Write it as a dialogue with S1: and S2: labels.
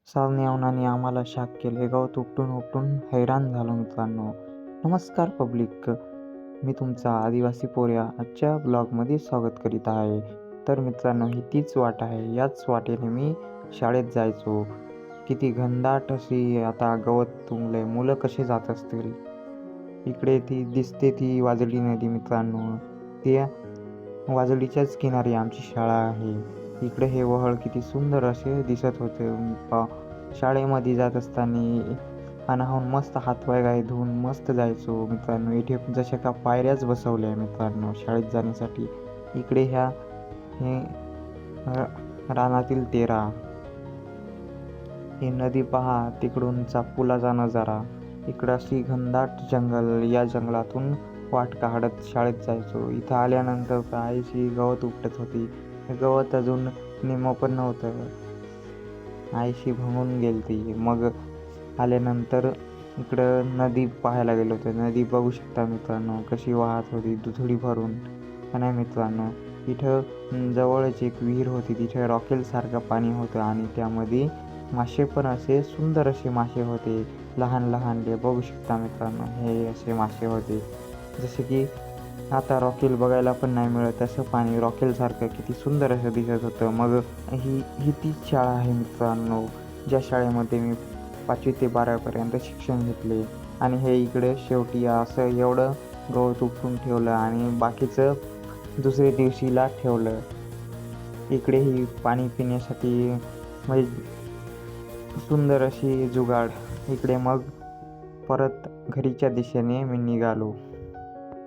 S1: सावनी अवनाने आम्हाला शाक केले. गवत उपटून उपटून हैराण झालो मित्रांनो. नमस्कार पब्लिक, मी तुमचा आदिवासी पोऱ्या आजच्या ब्लॉगमध्ये स्वागत करीत आहे. तर मित्रांनो, ही तीच वाट आहे. याच वाटेने मी शाळेत जायचो. किती घनदाट अशी आता गवत तुंबले. मुलं कसे जात असतील. इकडे ती दिसते ती वाजडी नदी मित्रांनो. त्या वाजडीच्याच किनारी आमची शाळा आहे. इकडे हे वहळ किती सुंदर असे दिसत होते. शाळेमध्ये जात असताना अनाहून मस्त हातपाय गाय धुवून मस्त जायचो मित्रांनो. इथे जशा का पायऱ्याच बसवल्या आहे मित्रांनो शाळेत जाण्यासाठी. इकडे हे रानातील तेरा, ही नदी पहा, तिकडूनचा पुलाचा नजारा. इकडं अशी घनदाट जंगल, या जंगलातून वाट काढत शाळेत जायचो. इथं आल्यानंतर आईशी गवत उपटत होती. गवत अजून निम्म पण नव्हतं. आईशी भंगून गेलती. मग आल्यानंतर इकडं नदी पाहायला गेलो होतो. नदी बघू शकता मित्रांनो कशी वाहत होती दुथडी भरून. नाही मित्रांनो, इथं जवळच एक विहीर होती. तिथे रॉकेलसारखं पाणी होतं आणि त्यामध्ये मासे पण असे सुंदर असे मासे होते. लहान लहानले बघू शकता मित्रांनो, हे असे मासे होते. जसे की आता रॉकेल बघायला पण नाही मिळत, तसं पाणी रॉकेलसारखं किती सुंदर असं दिसत होतं. मग ही तीच शाळा आहे मित्रांनो, ज्या शाळेमध्ये मी 5वी ते 12वीपर्यंत शिक्षण घेतले. आणि हे इकडे शेवटी असं एवढं गवत उपटून ठेवलं आणि बाकीचं दुसऱ्या दिवशीला ठेवलं. इकडे ही पाणी पिण्यासाठी म्हणजे सुंदर अशी जुगाड. इकडे मग परत घरीच्या दिशेने मी निघालो.